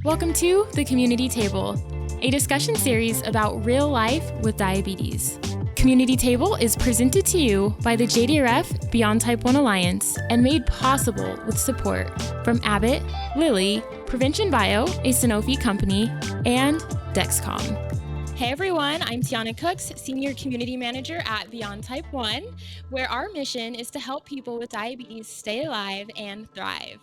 Welcome to The Community Table, a discussion series about real life with diabetes. Community Table is presented to you by the JDRF-Beyond Type 1 Alliance and made possible with support from Abbott, Lilly, Provention Bio, a Sanofi company, and Dexcom. Hey everyone, I'm Tiana Cooks, Senior Community Manager at Beyond Type 1, where our mission is to help people with diabetes stay alive and thrive.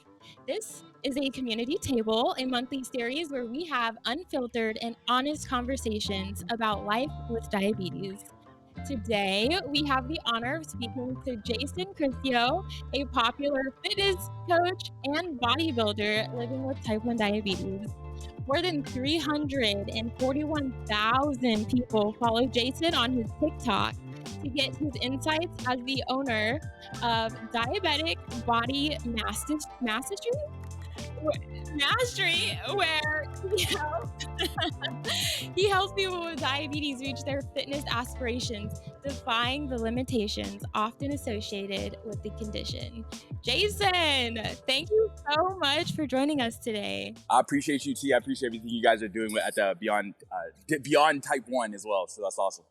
This is a Community Table, a monthly series where we have unfiltered and honest conversations about life with diabetes. Today, we have the honor of speaking to Jason Christo, a popular fitness coach and bodybuilder living with type 1 diabetes. More than 341,000 people follow Jason on his TikTok to get his insights as the owner of Diabetic Body Mastery, where he helps people with diabetes reach their fitness aspirations, defying the limitations often associated with the condition. Jason, thank you so much for joining us today. I appreciate you, T. I appreciate everything you guys are doing at the Beyond Type 1 as well. So that's awesome.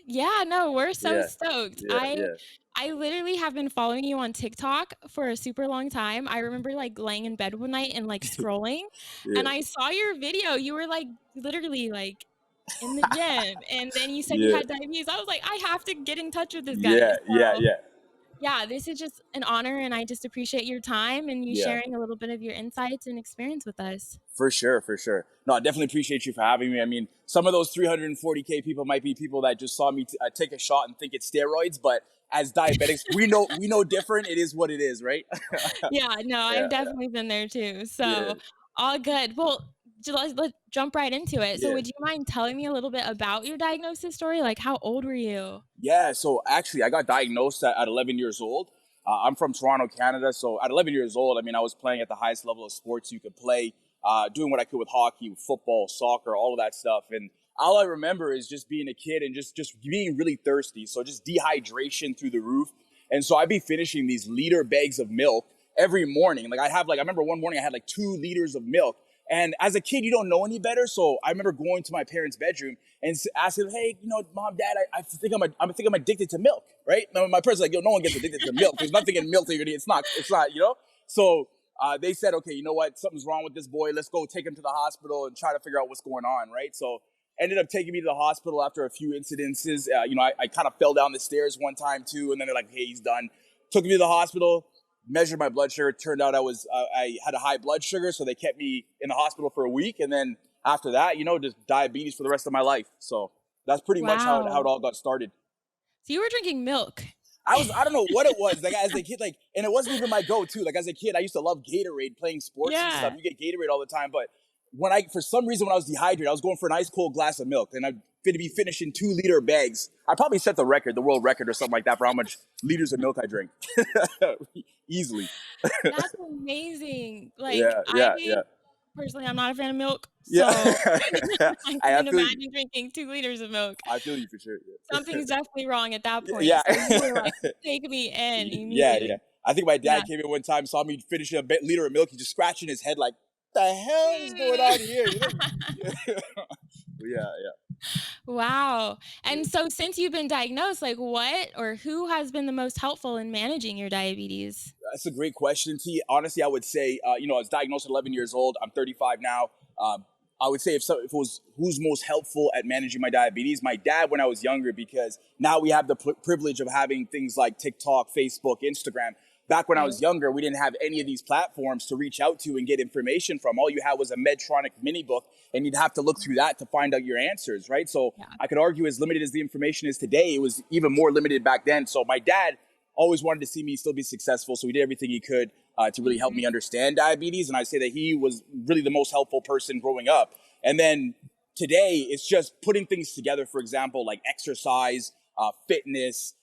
Yeah, no, we're so stoked. I literally have been following you on TikTok for a super long time. I remember laying in bed one night and scrolling and I saw your video. You were literally in the gym and then you said you had diabetes. I was like, I have to get in touch with this guy. Yeah, this is just an honor and I just appreciate your time and you sharing a little bit of your insights and experience with us. For sure. No, I definitely appreciate you for having me. I mean, some of those 340K people might be people that just saw me take a shot and think it's steroids, but as diabetics, we know different. It is what it is, right? I've definitely been there too. So all good. Well, let's jump right into it. So would you mind telling me a little bit about your diagnosis story? How old were you? Yeah, so actually I got diagnosed at 11 years old. I'm from Toronto, Canada. So at 11 years old, I mean, I was playing at the highest level of sports you could play, doing what I could with hockey, football, soccer, all of that stuff. And all I remember is just being a kid and just being really thirsty. So just dehydration through the roof. And so I'd be finishing these liter bags of milk every morning. I remember one morning I had 2 liters of milk. And as a kid, you don't know any better. So I remember going to my parents' bedroom and asking them, hey, Mom, Dad, I think I'm addicted to milk, right? My parents were like, yo, no one gets addicted to milk. There's nothing in milk that you're gonna eat. It's not, So they said, okay, you know what? Something's wrong with this boy. Let's go take him to the hospital and try to figure out what's going on, right? So ended up taking me to the hospital after a few incidences. I kind of fell down the stairs one time too. And then they're like, hey, he's done. Took me to the hospital. Measured my blood sugar. Turned out I had a high blood sugar, so they kept me in the hospital for a week. And then after that, just diabetes for the rest of my life. So that's pretty much how it all got started. So you were drinking milk. I don't know what it was. As a kid, and it wasn't even my go-to. As a kid, I used to love Gatorade, playing sports and stuff. You get Gatorade all the time, but for some reason, when I was dehydrated, I was going for an ice cold glass of milk, and I'd be finishing 2-liter bags. I probably set the world record or something like that for how much liters of milk I drink. Easily. That's amazing. Personally, I'm not a fan of milk. So I can imagine drinking 2 liters of milk. I feel you for sure. Yeah. Something's definitely wrong at that point. Yeah. So you were take me in immediately. Yeah. I think my dad came in one time, saw me finish a liter of milk. He's just scratching his head the hell is going on here? Yeah. Wow. And so since you've been diagnosed, what or who has been the most helpful in managing your diabetes? That's a great question, T. Honestly, I would say, I was diagnosed at 11 years old. I'm 35 now. I would say if it was who's most helpful at managing my diabetes, my dad when I was younger, because now we have the privilege of having things like TikTok, Facebook, Instagram. Back when I was younger, we didn't have any of these platforms to reach out to and get information from. All you had was a Medtronic mini book, and you'd have to look through that to find out your answers, right? So I could argue as limited as the information is today, it was even more limited back then. So my dad always wanted to see me still be successful, so he did everything he could to really help me understand diabetes. And I'd say that he was really the most helpful person growing up. And then today, it's just putting things together, for example, like exercise, fitness,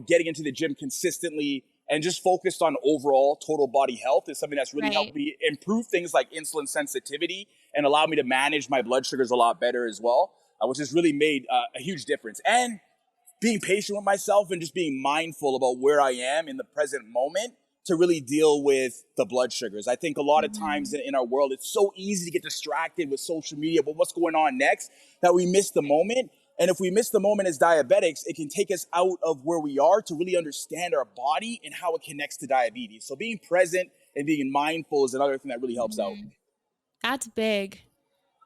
getting into the gym consistently, and just focused on overall total body health is something that's really helped me improve things like insulin sensitivity and allow me to manage my blood sugars a lot better as well, which has really made a huge difference. And being patient with myself and just being mindful about where I am in the present moment to really deal with the blood sugars. I think a lot of times in our world, it's so easy to get distracted with social media, but what's going on next, that we miss the moment. And if we miss the moment as diabetics, it can take us out of where we are to really understand our body and how it connects to diabetes. So being present and being mindful is another thing that really helps out. That's big.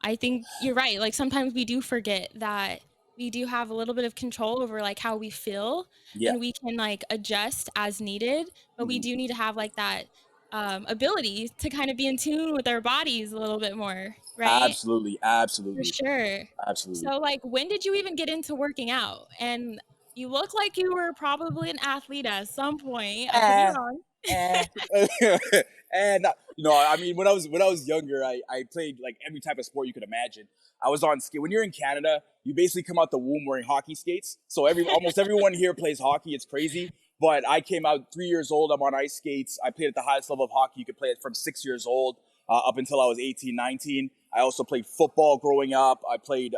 I think you're right. Like sometimes we do forget that we do have a little bit of control over like how we feel, Yeah. and we can like adjust as needed, but we do need to have like that ability to kind of be in tune with our bodies a little bit more, right? Absolutely. For Absolutely. sure. Absolutely. So like when did you even get into working out? And you look like you were probably an athlete at some point. I could be Eh, wrong. eh. And I mean, when I was younger, I played like every type of sport you could imagine. I was on skate. When you're in Canada, you basically come out the womb wearing hockey skates. So almost everyone here plays hockey. It's crazy. But I came out 3 years old. I'm on ice skates. I played at the highest level of hockey. You could play it from 6 years old up until I was 18, 19. I also played football growing up. I played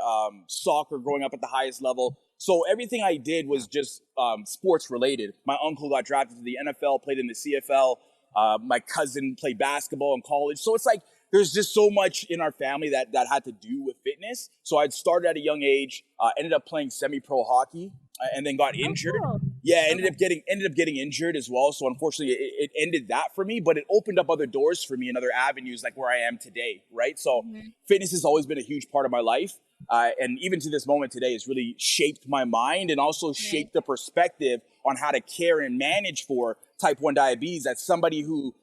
soccer growing up at the highest level. So everything I did was just sports related. My uncle got drafted to the NFL, played in the CFL. My cousin played basketball in college. So it's like there's just so much in our family that had to do with fitness. So I'd started at a young age, ended up playing semi-pro hockey, and then got injured. Cool. Yeah, ended up getting injured as well. So unfortunately, it ended that for me, but it opened up other doors for me in other avenues, like where I am today, right? So fitness has always been a huge part of my life. And even to this moment today, it's really shaped my mind and also shaped the perspective on how to care and manage for type 1 diabetes as somebody who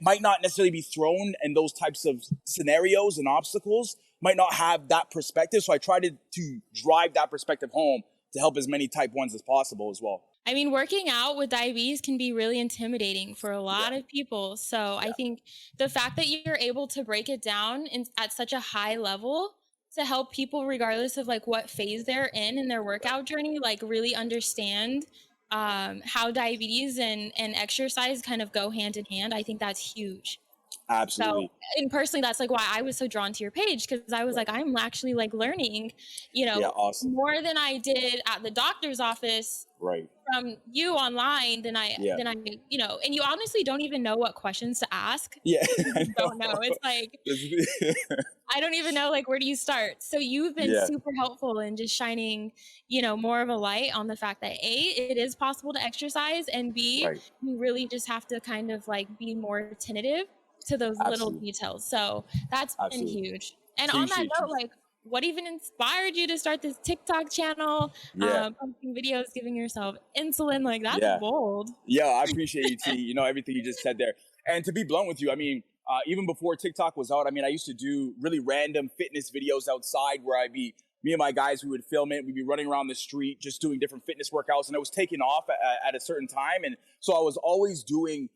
might not necessarily be thrown in those types of scenarios and obstacles, might not have that perspective. So I tried to drive that perspective home to help as many type 1s as possible as well. I mean, working out with diabetes can be really intimidating for a lot of people. So I think the fact that you're able to break it down at such a high level to help people, regardless of like what phase they're in their workout journey, like really understand how diabetes and exercise kind of go hand in hand. I think that's huge. So, Absolutely. and personally, that's like why I was so drawn to your page, because I was like, I'm actually like learning, Yeah, awesome. more than I did at the doctor's office Right. from you online than I, Yeah. and you honestly don't even know what questions to ask. Yeah. I You don't know. It's like, I don't even know, like, where do you start? So you've been Yeah. super helpful in just shining, more of a light on the fact that A, it is possible to exercise, and B, Right. you really just have to kind of like be more attentive to those little Absolutely. details. So that's been Absolutely. huge. And on that Appreciate note, you. like, what even inspired you to start this TikTok channel, Yeah. posting videos, giving yourself insulin? Like, that's Yeah. bold. Yeah, I appreciate you, T. Everything you just said there. And to be blunt with you, I mean, even before TikTok was out, I mean, I used to do really random fitness videos outside where me and my guys, we would film it. We'd be running around the street just doing different fitness workouts, and it was taking off at a certain time. And so I was always doing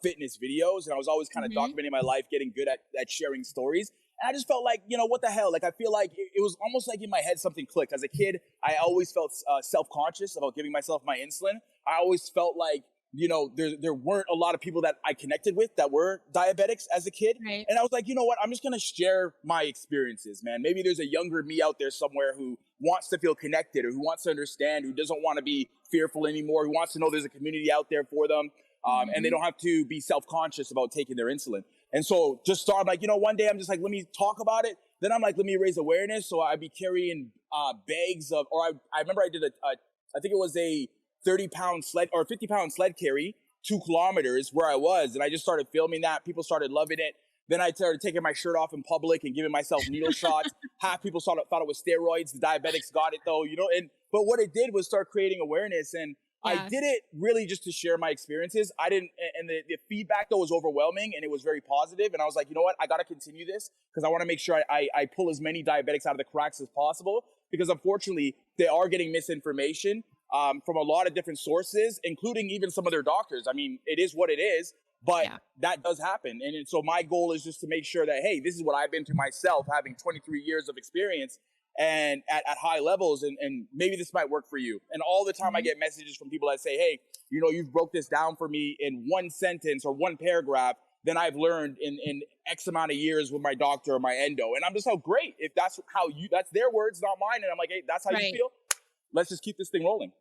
fitness videos, and I was always kind of documenting my life, getting good at sharing stories. And I just felt like, what the hell? Like, I feel like it was almost like in my head something clicked. As a kid, I always felt self-conscious about giving myself my insulin. I always felt like, there weren't a lot of people that I connected with that were diabetics as a kid. Right. And I was like, you know what? I'm just going to share my experiences, man. Maybe there's a younger me out there somewhere who wants to feel connected, or who wants to understand, who doesn't want to be fearful anymore, who wants to know there's a community out there for them. And they don't have to be self-conscious about taking their insulin. And so just started like, one day I'm just like, let me talk about it. Then I'm like, let me raise awareness. So I'd be carrying bags of, or I remember I did I think it was a 30-pound sled or 50-pound sled carry, 2 kilometers where I was. And I just started filming that. People started loving it. Then I started taking my shirt off in public and giving myself needle shots. Half people thought it was steroids. The diabetics got it though, but what it did was start creating awareness. And I did it really just to share my experiences. And the feedback though was overwhelming, and it was very positive. And I was like, you know what? I got to continue this because I want to make sure I pull as many diabetics out of the cracks as possible, because unfortunately they are getting misinformation from a lot of different sources, including even some of their doctors. I mean, it is what it is, but that does happen. And so my goal is just to make sure that, hey, this is what I've been through myself, having 23 years of experience and at high levels, and maybe this might work for you. And all the time I get messages from people that say, hey, you've broke this down for me in one sentence or one paragraph than I've learned in X amount of years with my doctor or my endo. And I'm just like, great, if that's their words, not mine. And I'm like, hey, that's how you feel. Let's just keep this thing rolling.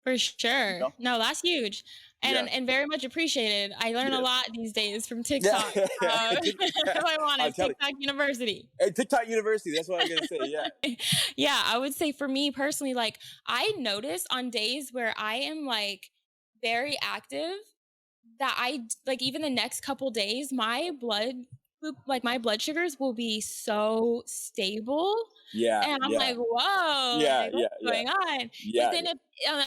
For sure. know? No, that's huge Yeah. and very much appreciated. I learn a Yes. lot these days from Yeah. TikTok. If I'm I'm honest, telling TikTok University. you. Hey, TikTok University, that's what I'm gonna say. Yeah. Yeah, I would say for me personally, like I notice on days where I am like very active that like even the next couple days, like my blood sugars will be so stable. Yeah. And I'm Yeah. like, whoa, Yeah. like Yeah. what's Yeah. going on? But Yeah. then if,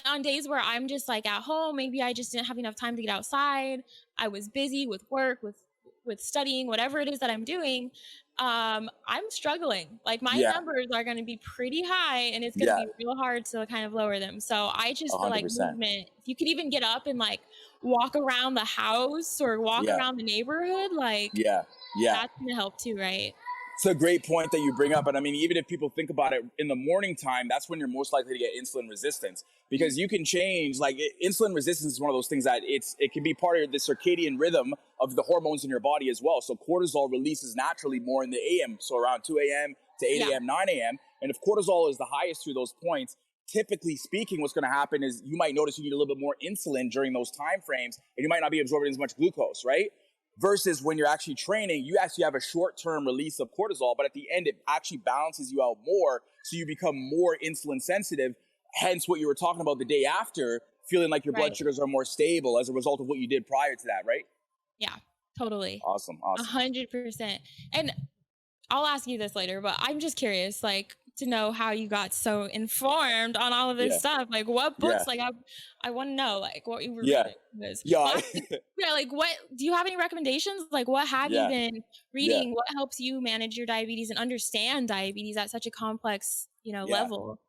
on days where I'm just like at home, maybe I just didn't have enough time to get outside. I was busy with work, with studying, whatever it is that I'm doing. I'm struggling. Like my Yeah. numbers are going to be pretty high and it's going to Yeah. be real hard to kind of lower them. So I just feel like 100%. movement, if you could even get up and like walk around the house or walk Yeah. around the neighborhood, like Yeah. Yeah. that's going to help too, right? It's a great point that you bring up. And I mean, even if people think about it in the morning time, that's when you're most likely to get insulin resistance because you can change insulin resistance is one of those things that it can be part of the circadian rhythm of the hormones in your body as well. So cortisol releases naturally more in the AM. So around 2 a.m. to 8 a.m., 9 a.m. And if cortisol is the highest through those points, typically speaking, what's going to happen is you might notice you need a little bit more insulin during those time frames and you might not be absorbing as much glucose, right? Versus when you're actually training, you actually have a short-term release of cortisol, but at the end, it actually balances you out more, so you become more insulin sensitive. Hence, what you were talking about the day after, feeling like your blood sugars are more stable as a result of what you did prior to that, right? Yeah, totally. Awesome. 100%. And I'll ask you this later, but I'm just curious, like, to know how you got so informed on all of this stuff. Like, what books? Like, I want to know, like, what you were reading. Like, what do you have any recommendations? Like, what have you been reading? What helps you manage your diabetes and understand diabetes at such a complex, level?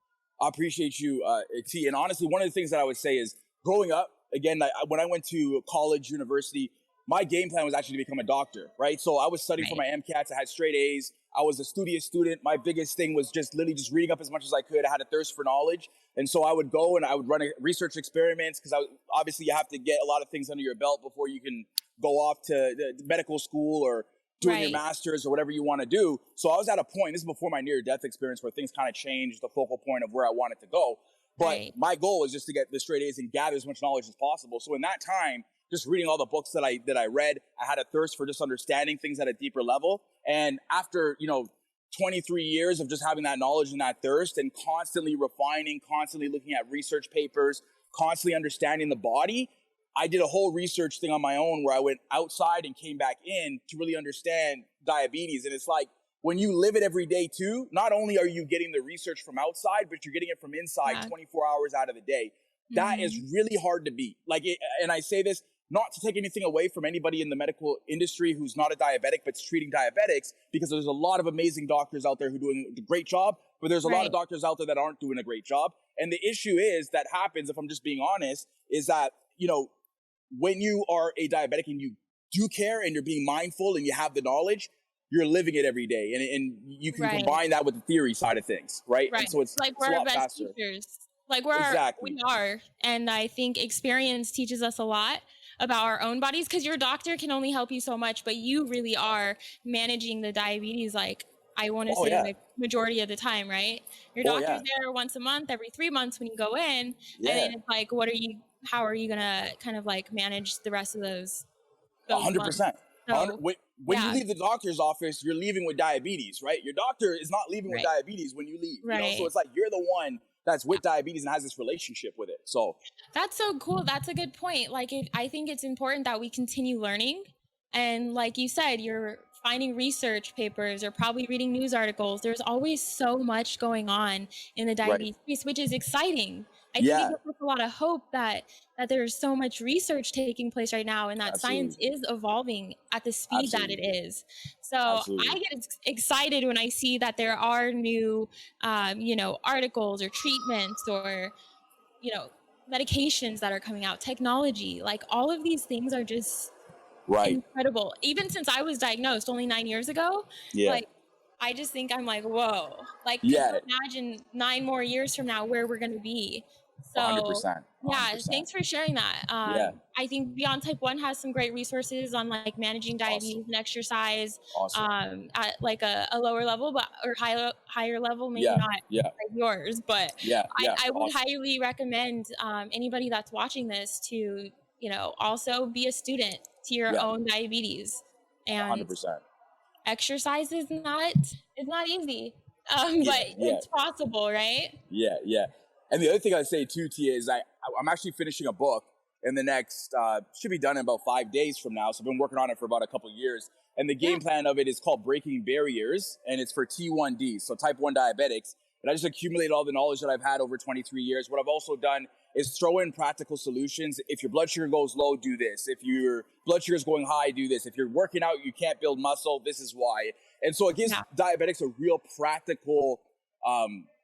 I appreciate you, T. And honestly, one of the things that I would say is growing up, again, when I went to college, university, my game plan was actually to become a doctor, right? So I was studying for my MCATs. I had straight A's. I was a studious student. My biggest thing was just literally just reading up as much as I could. I had a thirst for knowledge. And so I would go and I would run research experiments because obviously you have to get a lot of things under your belt before you can go off to the medical school or doing your master's or whatever you want to do. So I was at a point, this is before my near-death experience, where things kind of changed the focal point of where I wanted to go. But my goal is just to get the straight A's and gather as much knowledge as possible. So in that time, just reading all the books that I read, I had a thirst for just understanding things at a deeper level. And after, 23 years of just having that knowledge and that thirst and constantly refining, constantly looking at research papers, constantly understanding the body, I did a whole research thing on my own where I went outside and came back in to really understand diabetes. And it's like, when you live it every day too, not only are you getting the research from outside, but you're getting it from inside 24 hours out of the day. That is really hard to beat. And I say this not to take anything away from anybody in the medical industry who's not a diabetic, but treating diabetics, because there's a lot of amazing doctors out there who are doing a great job, but there's a lot of doctors out there that aren't doing a great job. And the issue that happens, if I'm just being honest, is that, when you are a diabetic and you do care and you're being mindful and you have the knowledge, you're living it every day. And you can combine that with the theory side of things, right? And so it's we're a lot best faster. teachers. Like we are. And I think experience teaches us a lot about our own bodies, because your doctor can only help you so much, but you really are managing the diabetes, like I want to say like majority of the time, right? Your doctor's there once a month, every 3 months when you go in. And then it's like, how are you gonna kind of like manage the rest of those 100%. So, when you leave the doctor's office, you're leaving with diabetes, right? Your doctor is not leaving with diabetes when you leave. So it's like you're the one that's with diabetes and has this relationship with it. So that's so cool. That's a good point. Like, I think it's important that we continue learning. And like you said, you're finding research papers or probably reading news articles. There's always so much going on in the diabetes space, which is exciting. I think it gives us a lot of hope that there's so much research taking place right now and that science is evolving at the speed that it is. So I get excited when I see that there are new, articles or treatments or, medications that are coming out, technology. Like all of these things are just incredible. Even since I was diagnosed only 9 years ago, like I just think I'm like, whoa, like can you imagine 9 more years from now where we're going to be So 100%. yeah, 100%. thanks for sharing that. Yeah. I think Beyond Type 1 has some great resources on like managing diabetes and exercise Awesome. at like a lower level, but or higher level, maybe Yeah. not Yeah. like yours, but Yeah. Yeah. I would Awesome. highly recommend anybody that's watching this to, also be a student to your Yeah. own diabetes. And 100%. exercise is not easy, Yeah. but Yeah. it's possible, right? Yeah. Yeah. And the other thing I say too, Tia, is I'm actually finishing a book in the next, should be done in about 5 days from now. So I've been working on it for about a couple of years. And the game plan of it is called Breaking Barriers, and it's for T1D, so type 1 diabetics. And I just accumulate all the knowledge that I've had over 23 years. What I've also done is throw in practical solutions. If your blood sugar goes low, do this. If your blood sugar is going high, do this. If you're working out, you can't build muscle, this is why. And so it gives diabetics a real practical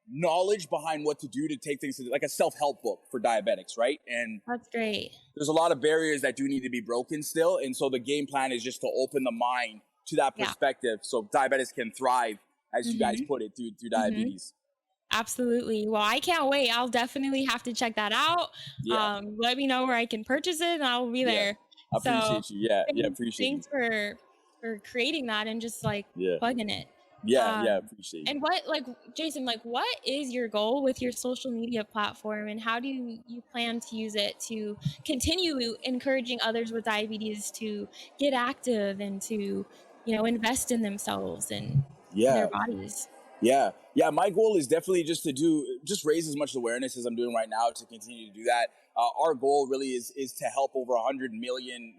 knowledge behind what to do to take things to, like a self-help book for diabetics, right? And That's great. there's a lot of barriers that do need to be broken still. And so the game plan is just to open the mind to that perspective so diabetics can thrive, as you guys put it, through diabetes. Absolutely. Well, I can't wait. I'll definitely have to check that out. Yeah. Let me know where I can purchase it and I'll be there. I appreciate you. Yeah, appreciate thanks for creating that and just like plugging it. Yeah, appreciate it. And Jason, what is your goal with your social media platform and how do you plan to use it to continue encouraging others with diabetes to get active and to, invest in themselves and their bodies? Yeah. My goal is definitely just to raise as much awareness as I'm doing right now to continue to do that. Our goal really is to help over 100 million,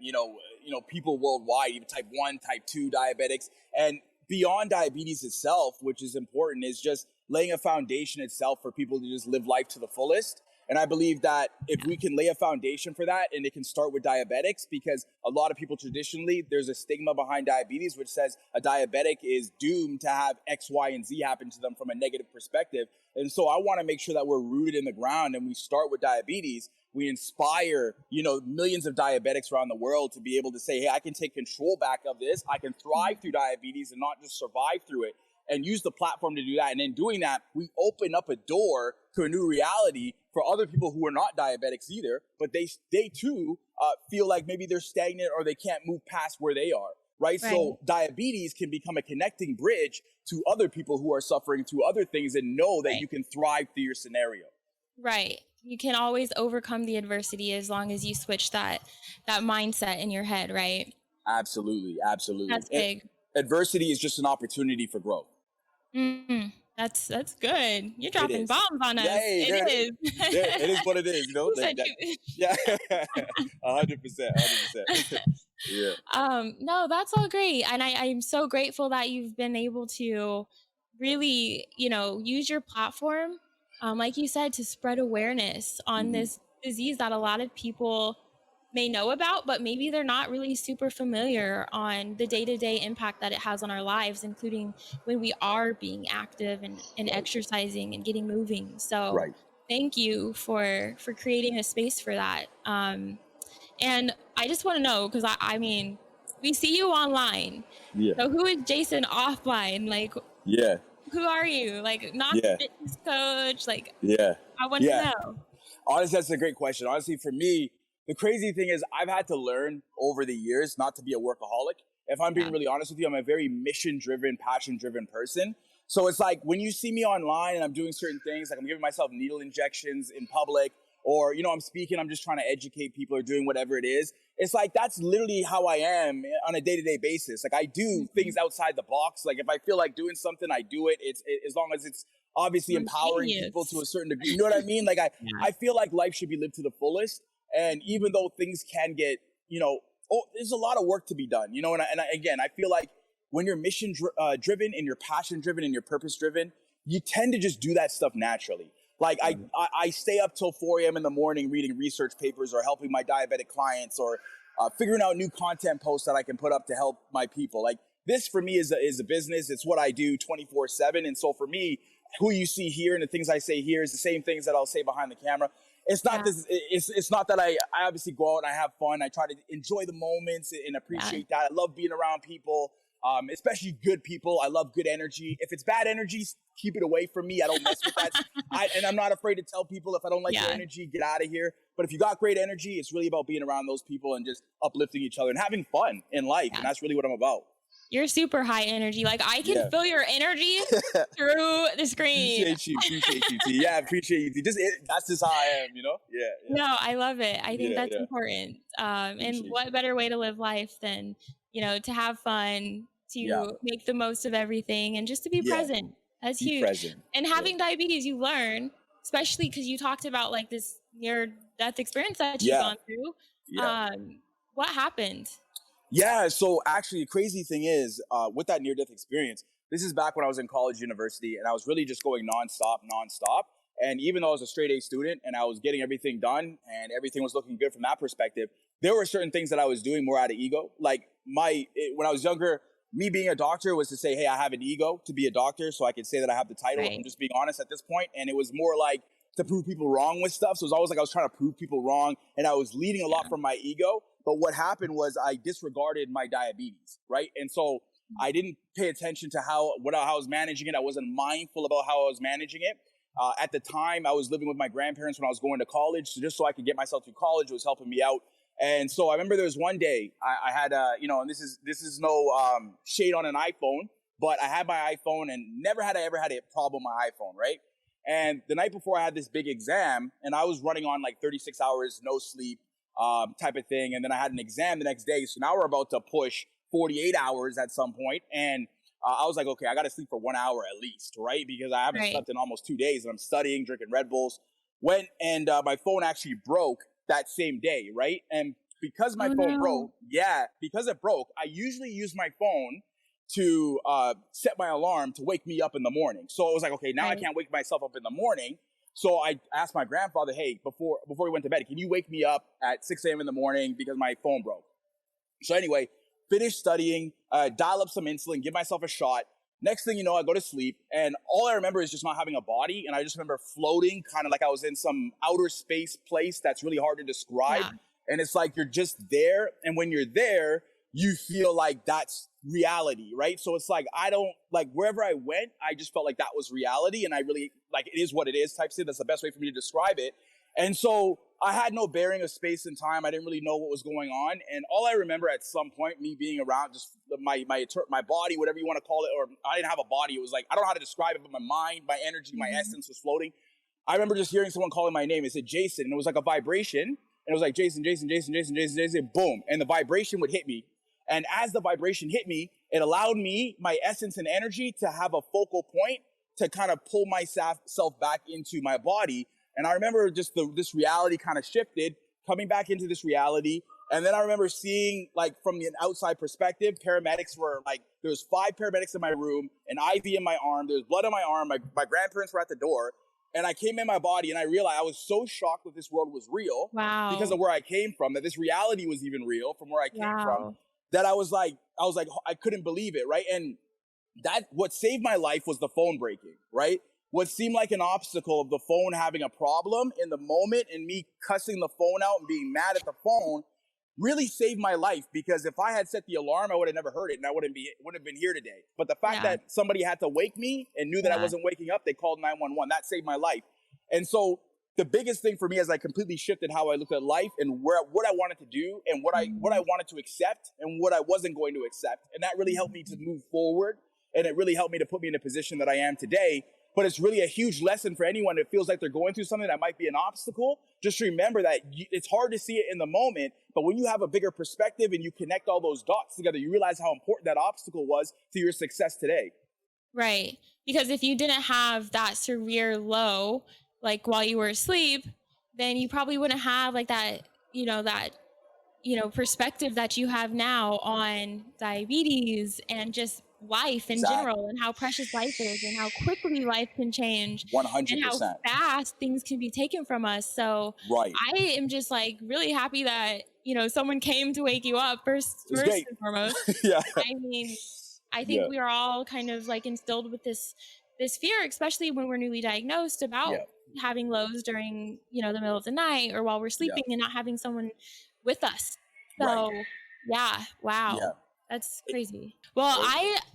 people worldwide, even type 1, type 2 diabetics. And beyond diabetes itself, which is important, is just laying a foundation itself for people to just live life to the fullest. And I believe that if we can lay a foundation for that, and it can start with diabetics, because a lot of people traditionally, there's a stigma behind diabetes, which says a diabetic is doomed to have X, Y, and Z happen to them from a negative perspective. And so I want to make sure that we're rooted in the ground and we start with diabetes. We inspire, millions of diabetics around the world to be able to say, hey, I can take control back of this. I can thrive through diabetes and not just survive through it, and use the platform to do that. And in doing that, we open up a door to a new reality for other people who are not diabetics either, but they too feel like maybe they're stagnant or they can't move past where they are, right? So diabetes can become a connecting bridge to other people who are suffering through other things and know that you can thrive through your scenario. Right. You can always overcome the adversity as long as you switch that mindset in your head, right? Absolutely. That's big. Adversity is just an opportunity for growth. That's good. You're dropping bombs on us. It is. It is what it is. Yeah. 100%. Yeah. No, that's all great. And I'm so grateful that you've been able to really, use your platform, like you said, to spread awareness on this disease that a lot of people may know about, but maybe they're not really super familiar on the day-to-day impact that it has on our lives, including when we are being active and exercising and getting moving. So thank you for creating a space for that. And I just want to know, because I mean, we see you online. Yeah. So who is Jason offline? Who are you? Not a fitness coach. I want to know. Honestly, that's a great question. Honestly, for me, the crazy thing is I've had to learn over the years not to be a workaholic. If I'm being really honest with you, I'm a very mission-driven, passion-driven person. So it's like when you see me online and I'm doing certain things, like I'm giving myself needle injections in public, or, I'm speaking, I'm just trying to educate people or doing whatever it is. It's like, that's literally how I am on a day-to-day basis. Like I do things outside the box. Like if I feel like doing something, I do it. It's as long as it's obviously empowering people to a certain degree. You know what I mean? Like I feel like life should be lived to the fullest. And even though things can get, there's a lot of work to be done, and again, I feel like when you're mission driven and you're passion driven and you're purpose driven, you tend to just do that stuff naturally. Like I stay up till 4 a.m. in the morning reading research papers or helping my diabetic clients or figuring out new content posts that I can put up to help my people. Like this for me is a business. It's what I do 24/7. And so for me, who you see here and the things I say here is the same things that I'll say behind the camera. It's not this. It's not that I obviously go out and I have fun. I try to enjoy the moments and appreciate that. I love being around people. especially good people. I love good energy. If it's bad energy, keep it away from me. I don't mess with that. And I'm not afraid to tell people if I don't like your energy, get out of here. But if you got great energy, it's really about being around those people and just uplifting each other and having fun in life. And that's really what I'm about. You're super high energy. Like, I can feel your energy through the screen. Appreciate you, T. Yeah, appreciate you, T. That's just how I am, you know? Yeah. No, I love it. I think that's important. And what better way to live life than, you know, to have fun, to make the most of everything, and just to be present. That's huge. Present. And having diabetes, you learn, especially because you talked about like this near-death experience that you've gone through. What happened? Yeah, so actually the crazy thing is, with that near-death experience, this is back when I was in college, university, and I was really just going nonstop. And even though I was a straight A student and I was getting everything done and everything was looking good from that perspective, there were certain things that I was doing more out of ego. Like when I was younger, me being a doctor was to say, hey, I have an ego to be a doctor, so I could say that I have the title. I'm just being honest at this point. And it was more like to prove people wrong with stuff. So it was always like I was trying to prove people wrong, and I was leading a lot from my ego. But what happened was I disregarded my diabetes, right? And so I didn't pay attention to how I was managing it. I wasn't mindful about how I was managing it. At the time, I was living with my grandparents when I was going to college. So just so I could get myself through college, it was helping me out. And so I remember there was one day I had, and this is no shade on an iPhone, but I had my iPhone and never had I ever had a problem with my iPhone, right? And the night before I had this big exam, and I was running on like 36 hours, no sleep, type of thing. And then I had an exam the next day. So now we're about to push 48 hours at some point. And I was like, okay, I got to sleep for 1 hour at least, right? Because I haven't slept in almost 2 days and I'm studying, drinking Red Bulls. My phone actually broke that same day, right? And because my phone broke, because it broke, I usually use my phone to set my alarm to wake me up in the morning. So I was like, okay, now I can't wake myself up in the morning. So I asked my grandfather, hey, before we went to bed, can you wake me up at 6 a.m. in the morning because my phone broke? So anyway, finish studying, dial up some insulin, give myself a shot. Next thing you know, I go to sleep, and all I remember is just not having a body. And I just remember floating, kind of like I was in some outer space place that's really hard to describe. Yeah. And it's like you're just there. And when you're there, you feel like that's reality, right? So it's like, wherever I went, I just felt like that was reality. And I really, like, it is what it is type thing. That's the best way for me to describe it. And so I had no bearing of space and time. I didn't really know what was going on. And all I remember at some point, me being around just my body, whatever you want to call it, or I didn't have a body. It was like, I don't know how to describe it, but my mind, my energy, my essence was floating. I remember just hearing someone calling my name. It said Jason, and it was like a vibration. And it was like, Jason, Jason, Jason, Jason, Jason, Jason, boom. And the vibration would hit me. And as the vibration hit me, it allowed me, my essence and energy, to have a focal point to kind of pull myself back into my body. And I remember just this reality kind of shifted, coming back into this reality. And then I remember seeing, like, from an outside perspective, paramedics were like, there was 5 paramedics in my room, an IV in my arm, there was blood on my arm, my grandparents were at the door. And I came in my body and I realized I was so shocked that this world was real because of where I came from, that this reality was even real from where I came from, that I was like, I couldn't believe it, right? And what saved my life was the phone breaking, right? What seemed like an obstacle of the phone having a problem in the moment and me cussing the phone out and being mad at the phone really saved my life, because if I had set the alarm, I would have never heard it and I wouldn't have been here today. But the fact that somebody had to wake me and knew that I wasn't waking up, they called 911. That saved my life. And so the biggest thing for me is I completely shifted how I looked at life and what I wanted to do and what I wanted to accept and what I wasn't going to accept. And that really helped me to move forward. And it really helped me to put me in a position that I am today. But it's really a huge lesson for anyone that feels like they're going through something that might be an obstacle. Just remember that it's hard to see it in the moment, but when you have a bigger perspective and you connect all those dots together, you realize how important that obstacle was to your success today. Right. Because if you didn't have that severe low, like while you were asleep, then you probably wouldn't have like that perspective that you have now on diabetes and just life in general, and how precious life is and how quickly life can change 100%, and how fast things can be taken from us. So I am just like really happy that, someone came to wake you up first and foremost. I mean, I think we are all kind of like instilled with this fear, especially when we're newly diagnosed, about having lows during, the middle of the night or while we're sleeping and not having someone with us. So wow. That's crazy. Well,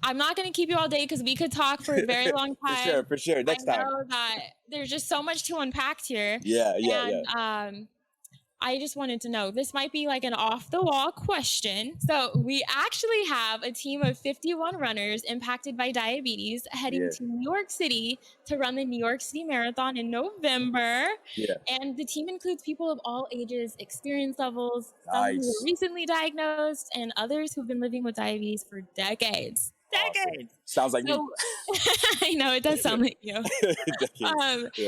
I'm not going to keep you all day because we could talk for a very long time. For sure. Next time. I know that there's just so much to unpack here. Yeah. I just wanted to know, this might be like an off-the-wall question. So we actually have a team of 51 runners impacted by diabetes heading to New York City to run the New York City Marathon in November. Yeah. And the team includes people of all ages, experience levels, some who were recently diagnosed, and others who've been living with diabetes for decades. Awesome. Sounds like me. I know, it does sound like you.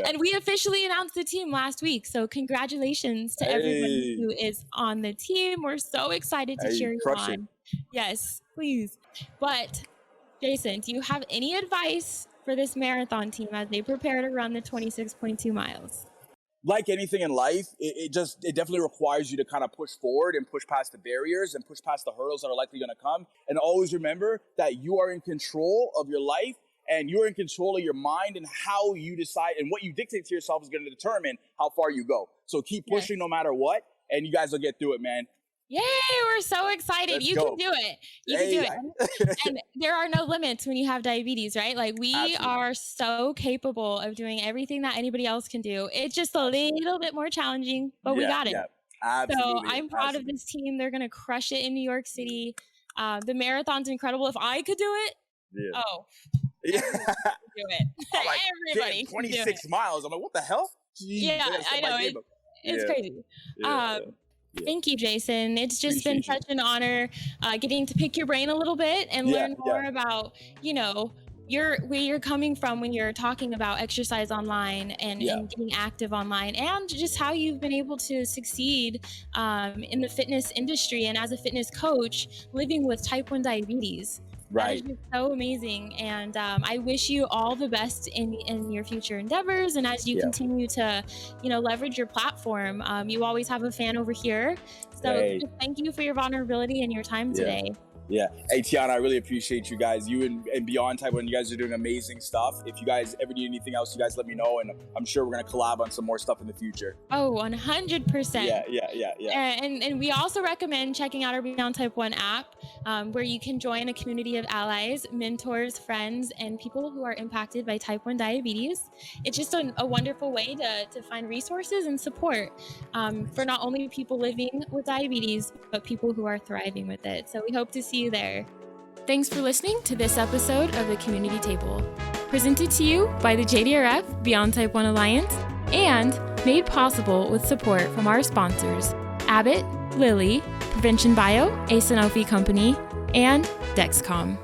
And we officially announced the team last week. So congratulations to everyone who is on the team. We're so excited to cheer you on. Yes, please. But Jason, do you have any advice for this marathon team as they prepare to run the 26.2 miles? Like anything in life, it definitely requires you to kind of push forward and push past the barriers and push past the hurdles that are likely going to come. And always remember that you are in control of your life and you're in control of your mind, and how you decide and what you dictate to yourself is going to determine how far you go. So keep pushing no matter what, and you guys will get through it, man. Yay, we're so excited. Can do it. You can do it. And there are no limits when you have diabetes, right? Like we are so capable of doing everything that anybody else can do. It's just a little bit more challenging, but we got it. So I'm proud of this team. They're going to crush it in New York City. The marathon's incredible. If I could do it, everybody do it. I'm like, everybody 26 miles. I'm like, what the hell? Jeez, I know. It's crazy. Thank you, Jason. It's just been such an honor getting to pick your brain a little bit and learn more about, where you're coming from when you're talking about exercise online and getting active online, and just how you've been able to succeed in the fitness industry and as a fitness coach living with type 1 diabetes. Right. That is so amazing. And I wish you all the best in your future endeavors. And as you continue to, leverage your platform, you always have a fan over here. So thank you for your vulnerability and your time today. Yeah. Hey, Tiana, I really appreciate you guys. You and Beyond Type, when you guys are doing amazing stuff. If you guys ever need anything else, you guys let me know. And I'm sure we're going to collab on some more stuff in the future. Oh, 100%. Yeah. And we also recommend checking out our Beyond Type 1 app, where you can join a community of allies, mentors, friends, and people who are impacted by type 1 diabetes. It's just a wonderful way to find resources and support for not only people living with diabetes, but people who are thriving with it. So we hope to see you there. Thanks for listening to this episode of The Community Table, presented to you by the JDRF-Beyond Type 1 Alliance and made possible with support from our sponsors, Abbott, Lilly, Provention Bio, a Sanofi company, and Dexcom.